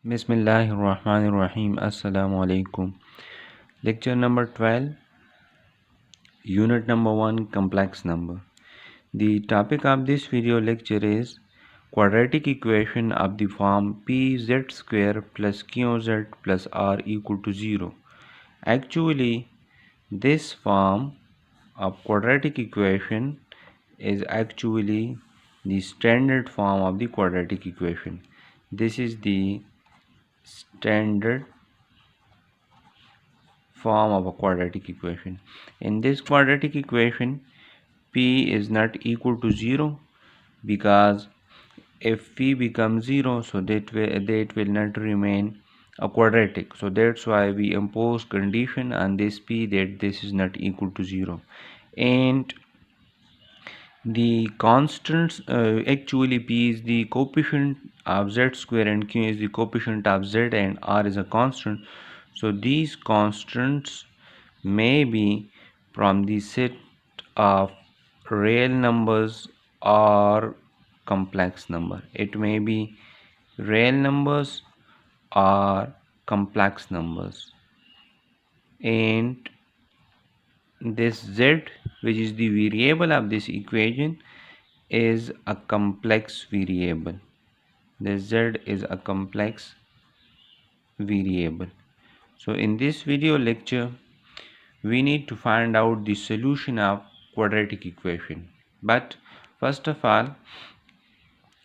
Bismillahirrahmanirrahim. Assalamu alaikum. Lecture number 12, Unit number 1, Complex Number. The topic of this video lecture is quadratic equation of the form pz square plus qz plus r equal to 0. Actually, this form of quadratic equation is actually the standard form of the quadratic equation. This is the standard form of a quadratic equation. In this quadratic equation, p is not equal to 0 because if p becomes 0, so that will not remain a quadratic. So that's why we impose condition on this p that this is not equal to 0. And the constants, actually p is the coefficient of z square and q is the coefficient of z and r is a constant. So these constants may be from the set of real numbers or complex number. It may be real numbers or complex numbers, and this z, which is the variable of this equation, is a complex variable. This z is a complex variable. So in this video lecture, we need to find out the solution of quadratic equation. But first of all,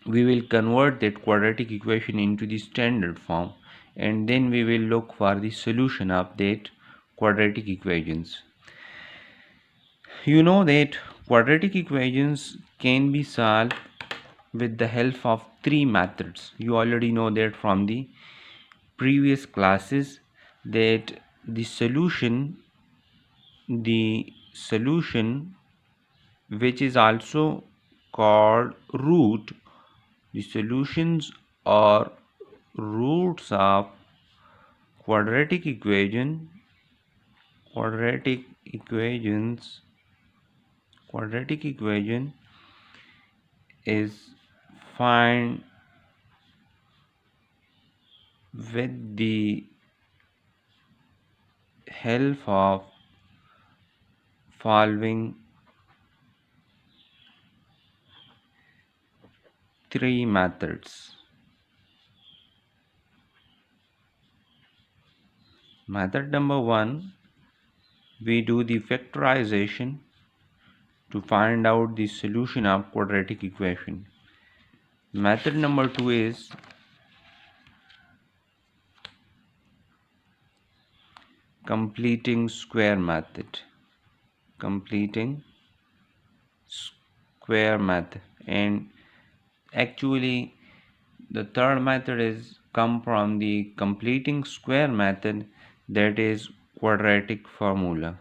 we will convert that quadratic equation into the standard form, and then we will look for the solution of that quadratic equations. You know that quadratic equations can be solved with the help of three methods. You already know that from the previous classes, that the solution which is also called root, the solutions or roots of quadratic equations is found with the help of following three methods. Method number 1, we do the factorization to find out the solution of quadratic equation. Method number 2 is completing square method. And actually the third method is come from the completing square method, that is quadratic formula.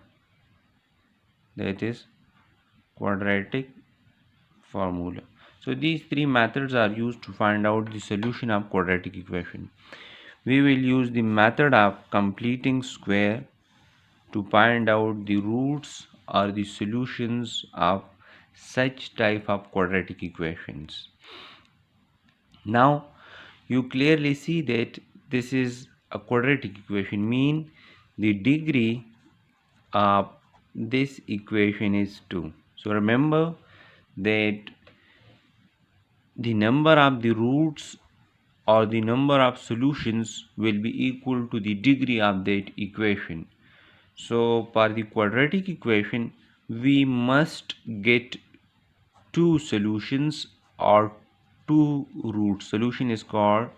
So these three methods are used to find out the solution of quadratic equation. We will use the method of completing square to find out the roots or the solutions of such type of quadratic equations. Now you clearly see that this is a quadratic equation, mean the degree of this equation is 2. So remember that the number of the roots or the number of solutions will be equal to the degree of that equation. So for the quadratic equation, we must get two solutions or two roots. Solution is called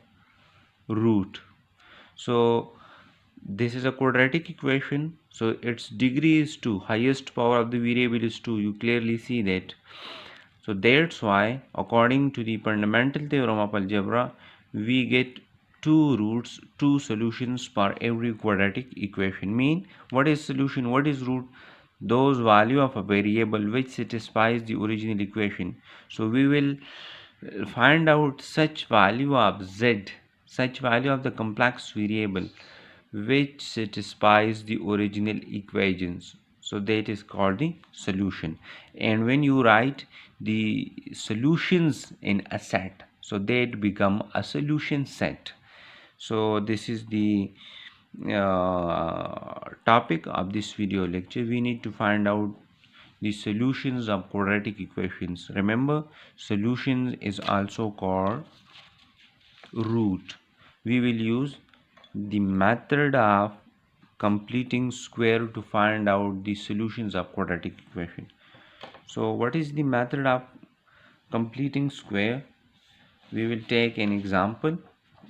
root. So this is a quadratic equation, so its degree is 2, highest power of the variable is 2. You clearly see that. So that's why according to the fundamental theorem of algebra, we get two roots, two solutions for every quadratic equation. Mean, what is solution, what is root? Those value of a variable which satisfies the original equation. So we will find out such value of z, such value of the complex variable which satisfies the original equations. So that is called the solution. And when you write the solutions in a set, so that become a solution set. So this is the topic of this video lecture. We need to find out the solutions of quadratic equations. Remember, solutions is also called root. We will use the method of completing square to find out the solutions of quadratic equation. So what is the method of completing square? We will take an example.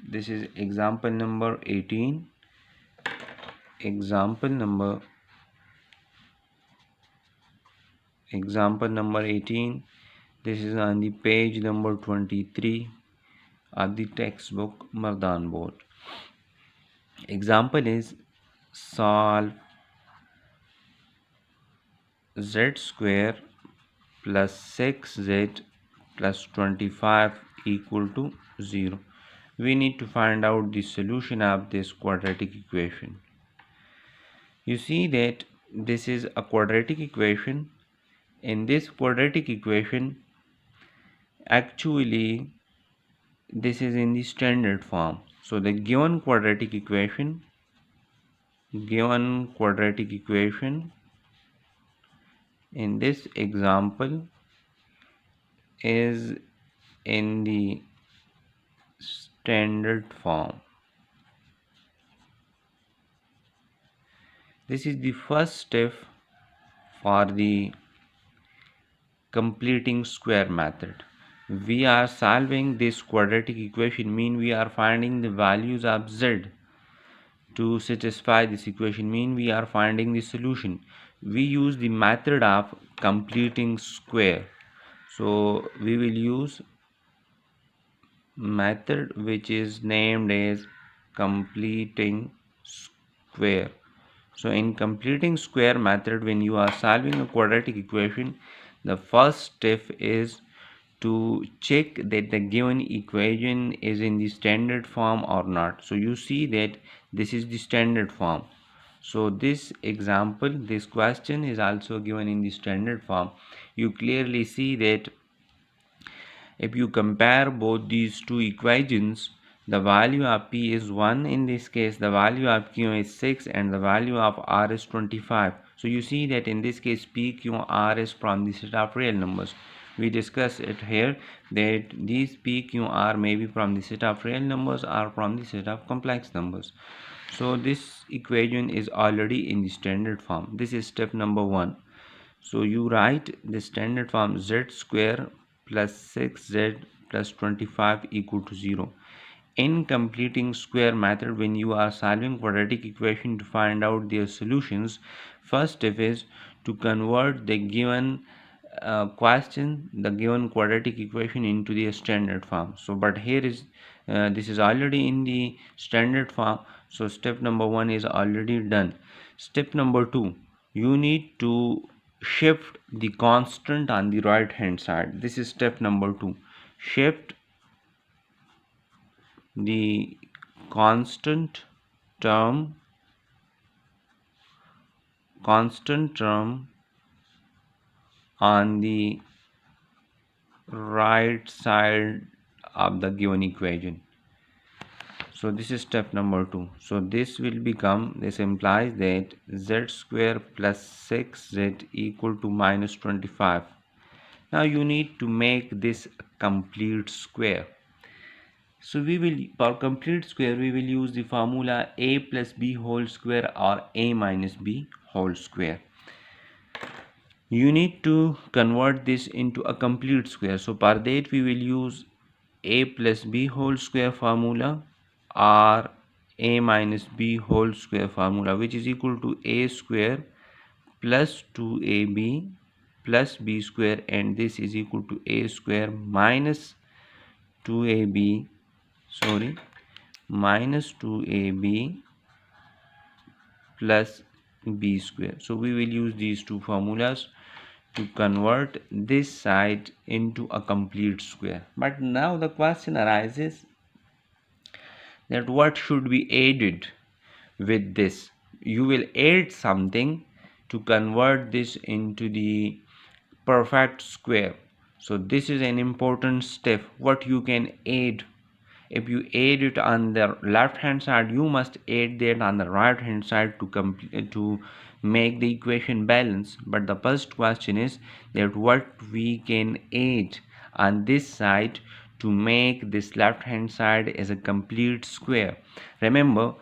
This is example number 18. Example number 18. This is on the page number 23 of the textbook Mardan board. Example is solve z square plus 6z plus 25 equal to 0. We need to find out the solution of this quadratic equation. You see that this is a quadratic equation. In this quadratic equation, actually this is in the standard form. So the given quadratic equation in this example is in the standard form. This is the first step for the completing square method. We are solving this quadratic equation, mean we are finding the values of z to satisfy this equation, mean we are finding the solution. We use the method of completing square. So we will use method which is named as completing square. So in completing square method, when you are solving a quadratic equation, the first step is to check that the given equation is in the standard form or not. So you see that this is the standard form. So this example, this question is also given in the standard form. You clearly see that if you compare both these two equations, the value of P is 1 in this case, the value of Q is 6, and the value of R is 25. So you see that in this case P, Q, R is from the set of real numbers. We discussed it here that these P, Q, R may be from the set of real numbers or from the set of complex numbers. So this equation is already in the standard form. This is step number 1. So you write the standard form z square plus 6z plus 25 equal to 0. In completing square method, when you are solving quadratic equation to find out their solutions, first step is to convert the given the given quadratic equation into the standard form. So but here is this is already in the standard form, so step number 1 is already done. Step number 2, you need to shift the constant on the right hand side. This is step number 2. Shift the constant term on the right side of the given equation. So this is step number 2. So this implies that z square plus 6z equal to minus 25. Now you need to make this a complete square. So for complete square we will use the formula a plus b whole square or a minus b whole square. You need to convert this into a complete square. So for that we will use a plus b whole square formula or a minus b whole square formula, which is equal to a square plus 2ab plus b square, and this is equal to a square minus 2ab minus 2ab plus b square. So we will use these two formulas to convert this side into a complete square. But now the question arises that what should be added with this. You will add something to convert this into the perfect square. So this is an important step. What you can add if you add it on the left hand side, you must add that on the right hand side to make the equation balance. But the first question is that what we can add on this side to make this left hand side as a complete square. Remember,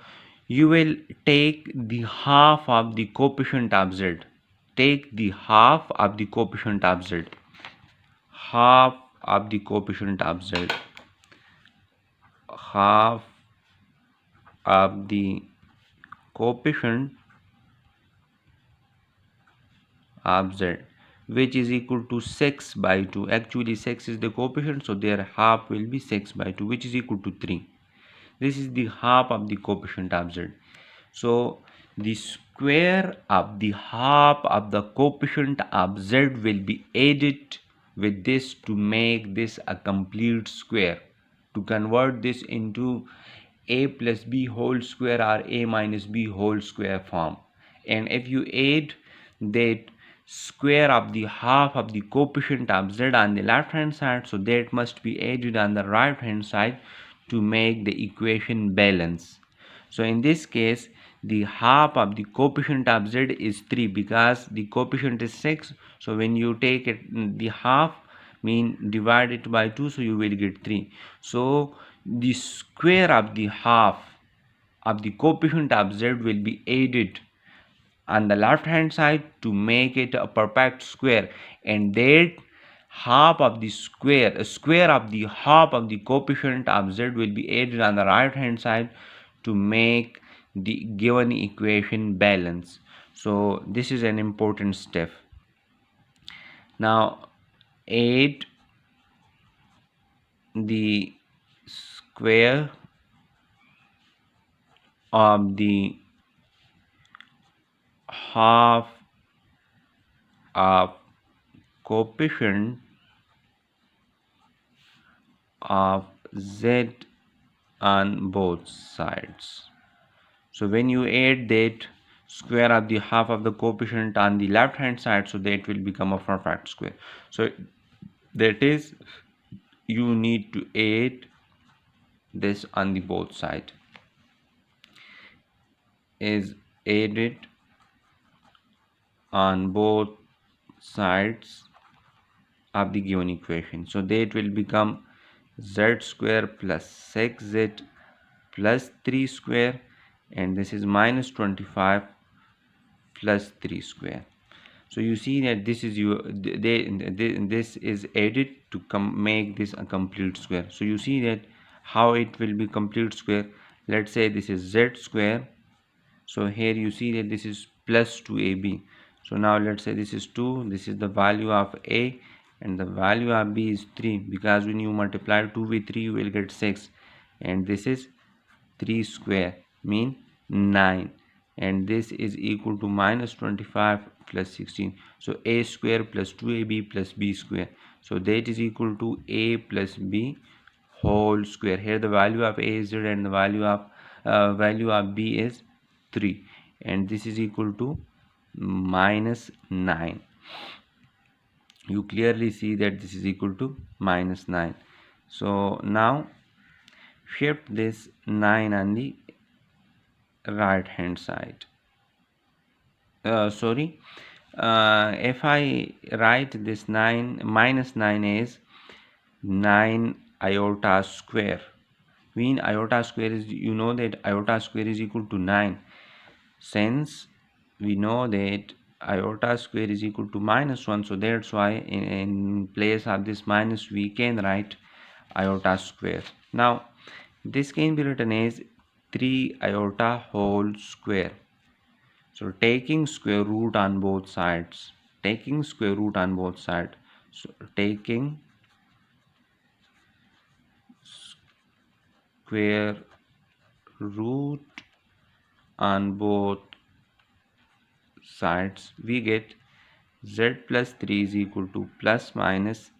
you will take the half of the coefficient of z. Take the half of the coefficient of z. Half of the coefficient of z. Half of the coefficient of z, which is equal to 6 by 2. Actually 6 is the coefficient, so their half will be 6 by 2, which is equal to 3. This is the half of the coefficient of z. So the square of the half of the coefficient of z will be added with this to make this a complete square, to convert this into a plus b whole square or a minus b whole square form. And if you add that square of the half of the coefficient of z on the left hand side, so that must be added on the right hand side to make the equation balance. So in this case, the half of the coefficient of z is 3 because the coefficient is 6. So when you take it the half, mean divide it by 2, so you will get 3. So the square of the half of the coefficient of z will be added on the left hand side to make it a perfect square, and that half of the square of the half of the coefficient of z will be added on the right hand side to make the given equation balance. So this is an important step. Now add the square of the half of coefficient of z on both sides. So when you add that square of the half of the coefficient on the left hand side, so that will become a perfect square. So that is, you need to add this on the both side, is added on both sides of the given equation. So that will become z square plus 6z plus 3 square, and this is minus 25 plus 3 square. So you see that this is this is added to make this a complete square. So you see that how it will be complete square. Let's say this is z square. So here you see that this is plus 2ab. So now let's say this is 2, this is the value of a, and the value of b is 3, because when you multiply 2 with 3 you will get 6, and this is 3 square mean 9, and this is equal to minus 25 plus 16. So a square plus 2ab plus b square, so that is equal to a plus b whole square. Here the value of a is z and the value of b is 3, and this is equal to minus 9. You clearly see that this is equal to minus 9. So now shift this 9 on the right hand side. If I write this 9 minus 9 is 9 iota square. Mean iota square is, you know that iota square is equal to 9. Since we know that iota square is equal to minus 1, so that's why in place of this minus we can write iota square. Now this can be written as 3 iota whole square. So taking square root on both sides, taking square root on both sides, so taking square root on both sides, we get z plus 3 is equal to plus minus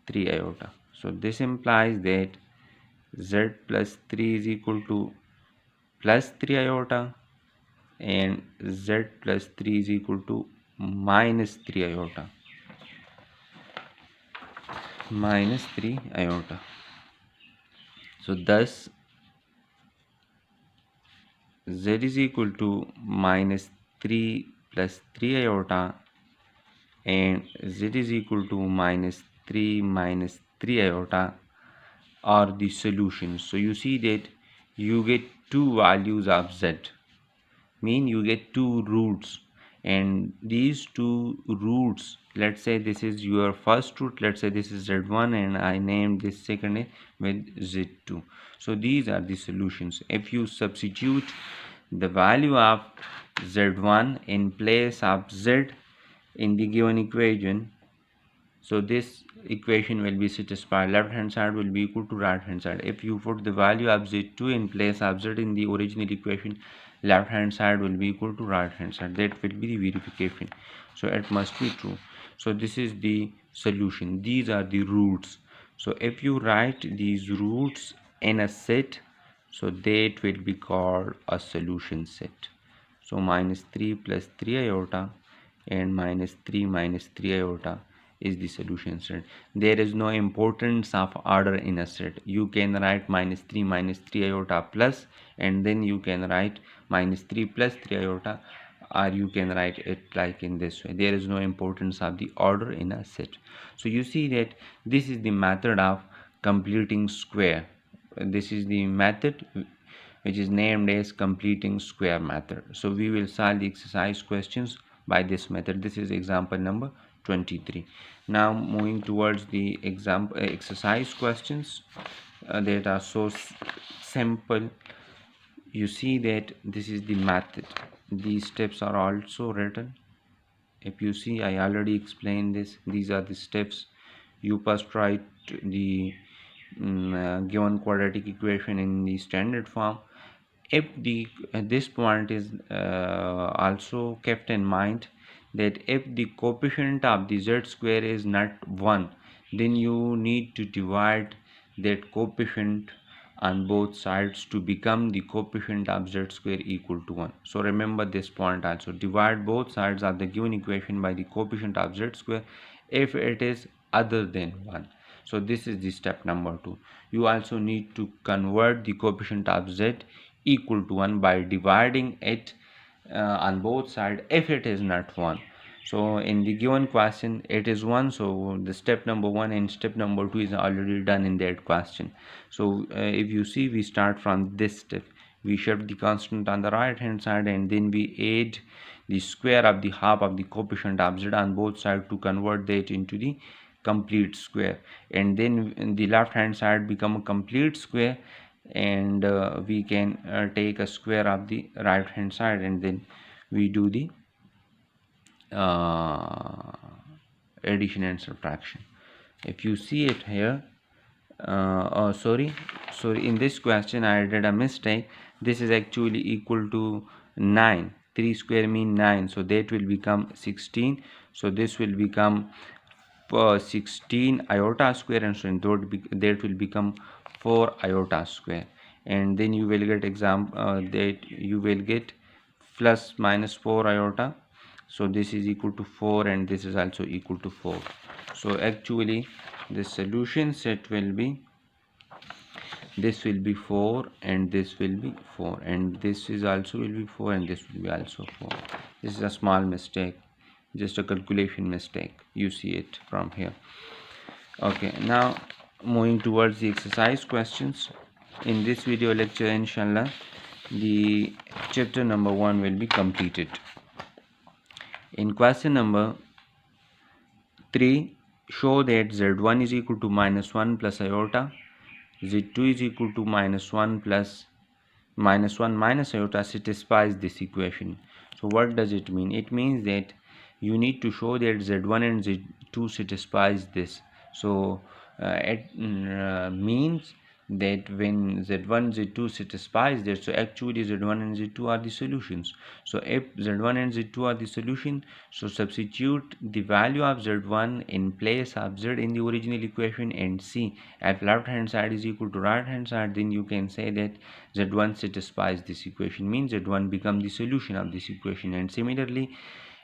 3 iota. So this implies that z plus 3 is equal to plus 3 iota, and z plus 3 is equal to minus 3 iota. Minus 3 iota. So thus z is equal to minus 3 plus 3 iota, and z is equal to minus 3 minus 3 iota are the solutions. So you see that you get two values of z, mean you get two roots, and these two roots, let's say this is your first root, let's say this is z1, and I named this second with z2. So these are the solutions. If you substitute the value of z1 in place of z in the given equation, so this equation will be satisfied. Left hand side will be equal to right hand side. If you put the value of z2 in place of z in the original equation, left hand side will be equal to right hand side. That will be the verification. So it must be true. So this is the solution. These are the roots. So if you write these roots in a set, so that will be called a solution set. So minus 3 plus 3 iota and minus 3 minus 3 iota is the solution set. There is no importance of order in a set. You can write minus 3 iota plus, and then you can write minus 3 plus 3 iota, or you can write it like in this way. There is no importance of the order in a set. So you see that this is the method of completing square. This is the method which is named as completing square method. So we will solve the exercise questions by this method. This is example number 23. Now moving towards the example exercise questions that are so simple. You see that this is the method. These steps are also written. If you see, I already explained this. These are the steps. You first write the given quadratic equation in the standard form. If the this point is also kept in mind, that if the coefficient of the z square is not 1, then you need to divide that coefficient on both sides to become the coefficient of z square equal to 1. So remember this point also. Divide both sides of the given equation by the coefficient of z square if it is other than 1. So this is the step number 2. You also need to convert the coefficient of z equal to 1 by dividing it on both sides if it is not 1. So in the given question it is 1, so the step number 1 and step number 2 is already done in that question. So if you see, we start from this step. We shift the constant on the right hand side, and then we add the square of the half of the coefficient of z on both sides to convert that into the complete square, and then the left hand side become a complete square, and we can take a square of the right hand side, and then we do the addition and subtraction. If you see it here, sorry, in this question I did a mistake. This is actually equal to 9. 3 square mean 9, so that will become 16. So this will become 16 iota square, and so that will become 4 iota square, and then you will get that you will get plus minus 4 iota. So this is equal to 4, and this is also equal to 4. So actually the solution set will be, this will be 4, and this will be 4, and this is also will be 4, and this will be also 4. This is a small mistake, just a calculation mistake. You see it from here. Okay, now moving towards the exercise questions. In this video lecture, inshallah, the chapter number 1 will be completed. In question number 3, show that z1 is equal to minus 1 plus iota, z2 is equal to minus 1 plus minus 1 minus iota satisfies this equation. So what does it mean? It means that you need to show that z1 and z2 satisfies this. So it means that when z1 z2 satisfies that, so actually z1 and z2 are the solutions. So if z1 and z2 are the solution, so substitute the value of z1 in place of z in the original equation, and see if left hand side is equal to right hand side, then you can say that z1 satisfies this equation, means z1 become the solution of this equation. And similarly,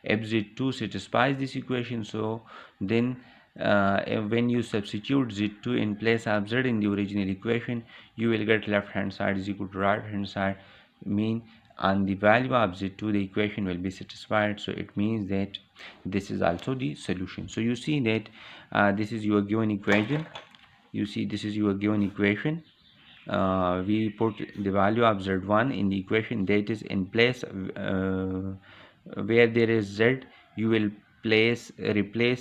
if z2 satisfies this equation, so then when you substitute z2 in place of z in the original equation, you will get left hand side is equal to right hand side, mean on the value of z2 the equation will be satisfied. So it means that this is also the solution. So you see that this is your given equation. You see this is your given equation. We put the value of z1 in the equation, that is in place where there is z, you will replace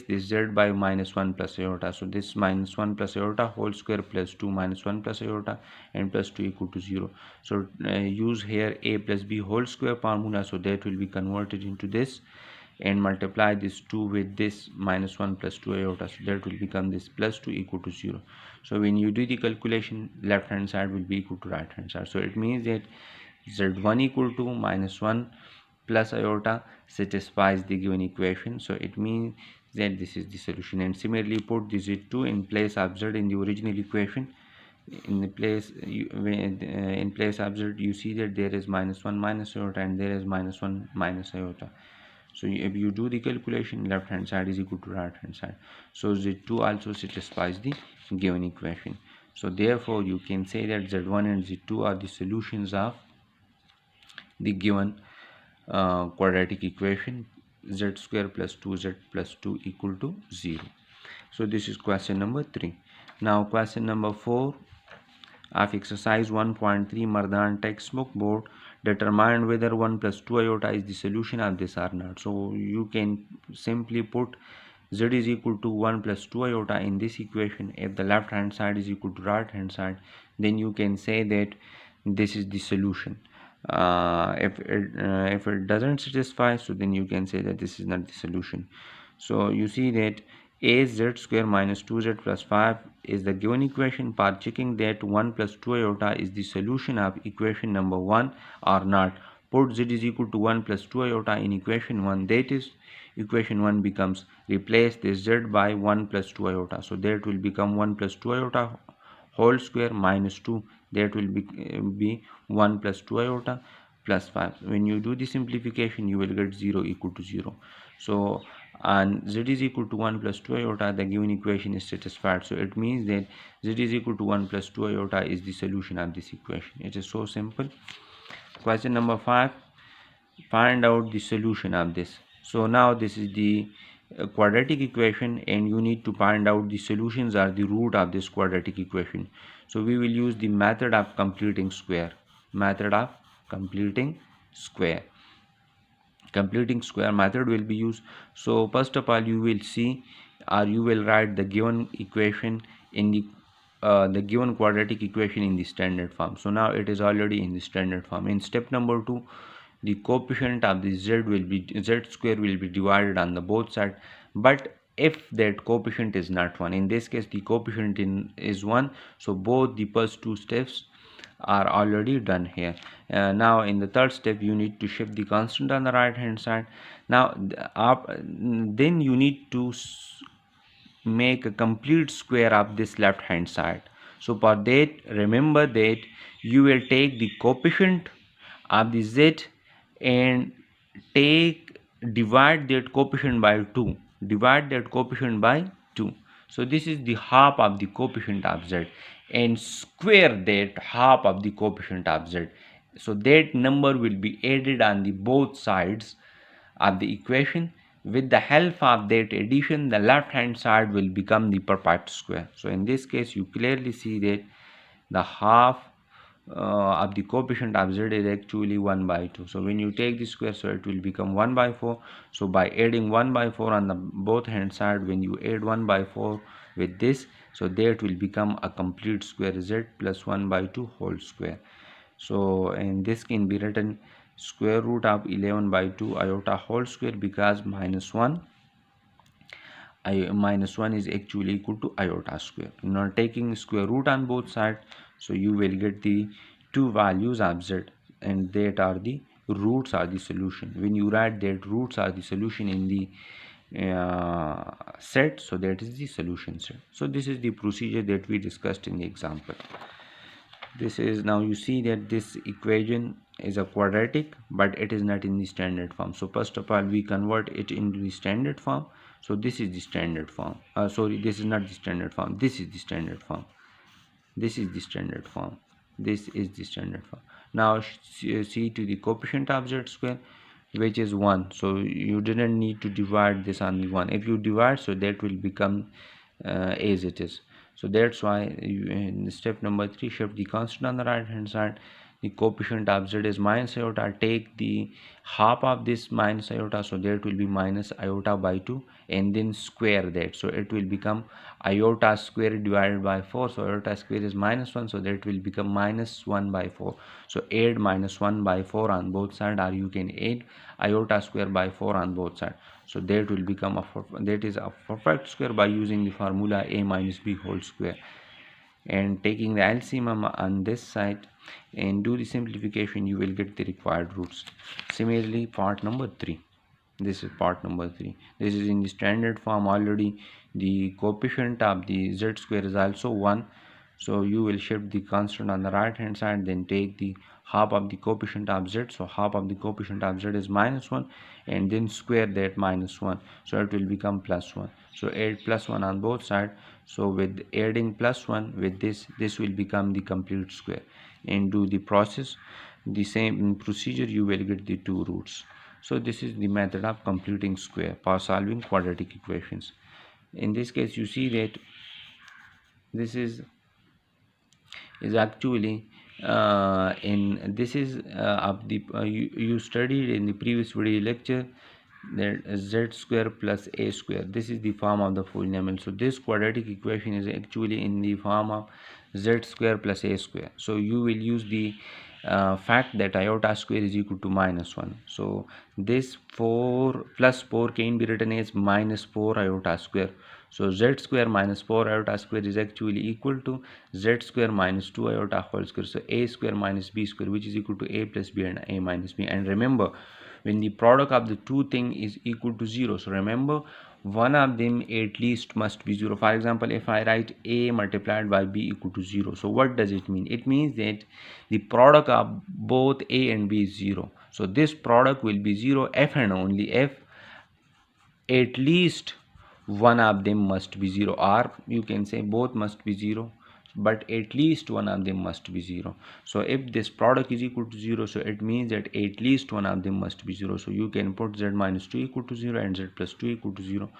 this z by minus 1 plus iota. So this minus 1 plus iota whole square plus 2 minus 1 plus iota and plus 2 equal to 0. So use here a plus b whole square formula, so that will be converted into this, and multiply this 2 with this minus 1 plus 2 iota, so that will become this plus 2 equal to 0. So when you do the calculation, left hand side will be equal to right hand side. So it means that z1 equal to minus 1 plus iota satisfies the given equation. So it means that this is the solution. And similarly put the z2 in place of z in the original equation. In the place in place of z, you see that there is minus 1 minus iota and there is minus 1 minus iota. So if you do the calculation, left hand side is equal to right hand side. So z2 also satisfies the given equation. So therefore you can say that z1 and z2 are the solutions of the given quadratic equation, z square plus 2z plus 2 equal to 0. So this is question number 3. Now question number 4 of exercise 1.3 Mardan textbook board, determine whether 1 plus 2 iota is the solution of this or not. So you can simply put z is equal to 1 plus 2 iota in this equation. If the left hand side is equal to right hand side, then you can say that this is the solution. If it doesn't satisfy, so then you can say that this is not the solution. So you see that a z square minus 2z plus 5 is the given equation. For checking that 1 plus 2 iota is the solution of equation number 1 or not, put z is equal to 1 plus 2 iota in equation 1, that is equation 1 becomes, replace this z by 1 plus 2 iota, so that will become 1 plus 2 iota whole square minus 2, that will be 1 plus 2 iota plus 5. When you do the simplification, you will get 0 equal to 0. So and z is equal to 1 plus 2 iota, the given equation is satisfied. So it means that z is equal to 1 plus 2 iota is the solution of this equation. It is so simple. Question number 5, find out the solution of this. So now this is the quadratic equation, and you need to find out the solutions or the root of this quadratic equation. So we will use the method of completing square. Completing square method will be used. So first of all, you will see or you will write the given equation in the given quadratic equation in the standard form. So now it is already in the standard form. In step number 2, the coefficient of the z square will be divided on the both sides, but if that coefficient is not 1, in this case the coefficient is 1, so both the first two steps are already done here. Now in the third step, you need to shift the constant on the right hand side. Now then you need to make a complete square of this left hand side. So for that, remember that you will take the coefficient of the z and divide that coefficient by 2. So this is the half of the coefficient of z, and square that half of the coefficient of z. So that number will be added on the both sides of the equation. With the help of that addition, the left hand side will become the perfect square. So in this case, you clearly see that the half of the coefficient of z is actually 1 by 2. So when you take the square, so it will become 1 by 4. So by adding 1 by 4 on the both hand side, when you add 1 by 4 with this, so that will become a complete square, z plus 1 by 2 whole square. So and this can be written square root of 11 by 2 iota whole square, because minus 1 is actually equal to iota square. Now taking square root on both sides, so you will get the two values of z, and that are the roots are the solution. When you write that roots are the solution in the set, so that is the solution set. So this is the procedure that we discussed in the example. This is, now you see that this equation is a quadratic, but it is not in the standard form. So first of all, we convert it into the standard form. So this is the standard form. Sorry, this is not the standard form. This is the standard form. This is the standard form. This is the standard form. Now see to the coefficient of z square, which is 1. So you didn't need to divide this on the 1. If you divide, so that will become as it is. So that's why in step number 3, shift the constant on the right hand side. The coefficient of z is minus iota. Take the half of this minus iota, so that will be minus iota by 2, and then square that, so it will become iota square divided by 4. So iota square is minus 1, so that will become minus 1 by 4. So add minus 1 by 4 on both sides, or you can add iota square by 4 on both sides. So that will become that is a perfect square by using the formula a minus b whole square, and taking the LCM on this side and do the simplification, you will get the required roots. Similarly, part number 3, this is part number 3. This is in the standard form already. The coefficient of the z square is also 1, so you will shift the constant on the right hand side, then take the half of the coefficient of z. So half of the coefficient of z is minus 1, and then square that minus 1, so it will become plus 1. So add plus 1 on both sides. So with adding plus 1 with this will become the complete square, and do the process, the same procedure, you will get the 2 roots. So this is the method of completing square for solving quadratic equations. In this case, you see that this is actually in this is of the you studied in the previous video lecture that z square plus a square, this is the form of the polynomial. So this quadratic equation is actually in the form of z square plus a square. So you will use the fact that iota square is equal to minus 1. So this 4 plus 4 can be written as minus 4 iota square. So z square minus 4 iota square is actually equal to z square minus 2 iota whole square. So a square minus b square, which is equal to a plus b and a minus b. And remember, when the product of the two things is equal to 0, so remember, one of them at least must be 0. For example, if I write a multiplied by b equal to 0, so what does it mean? It means that the product of both a and b is 0. So this product will be 0 if and only if at least one of them must be 0, or you can say both must be 0, but at least one of them must be 0. So if this product is equal to 0, so it means that at least one of them must be 0. So you can put z minus 2 equal to 0 and z plus 2 equal to 0.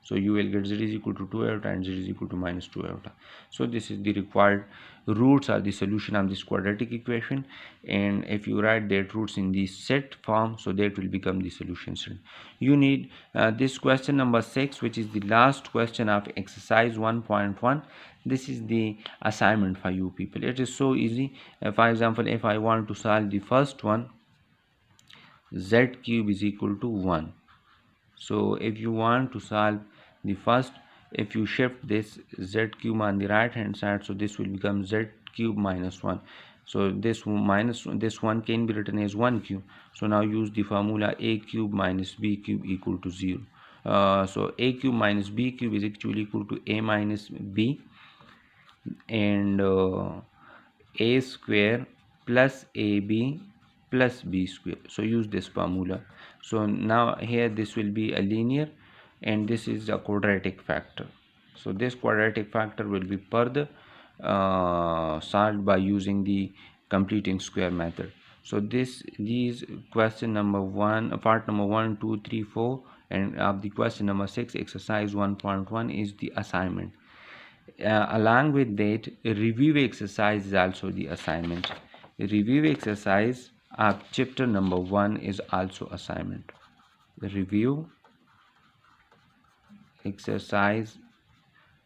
So you will get z is equal to 2 iota and z is equal to minus 2 iota. So this is the required roots or the solution of this quadratic equation, and if you write that roots in the set form, so that will become the solution set. You need this question number 6, which is the last question of exercise 1.1. This is the assignment for you people. It is so easy. For example, if I want to solve the first one, z cube is equal to 1. So if you want to solve the first, if you shift this z cube on the right hand side, so this will become z cube minus 1. So this this 1 can be written as 1 cube. So now use the formula a cube minus b cube equal to 0. So a cube minus b cube is actually equal to a minus b, and a square plus ab plus b square. So use this formula. So now here this will be a linear, and this is a quadratic factor. So this quadratic factor will be further solved by using the completing square method. So these question number 1, part number 1, 2, 3, 4, and of the question number 6, exercise 1.1 is the assignment. Along with that, review exercise is also the assignment. Review exercise of chapter number 1 is also assignment. Review exercise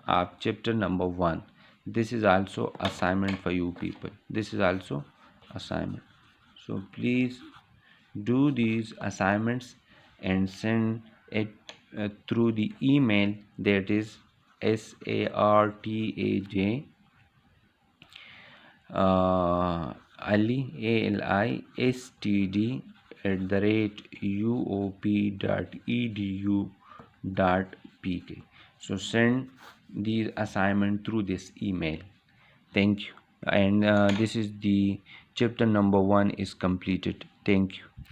of chapter number 1, this is also assignment for you people. This is also assignment. So please do these assignments and send it through the email, that is sartaj Ali ALISTD @uop.edu.pk. So send these assignment through this email. Thank you. And this is the chapter number 1 is completed. Thank you.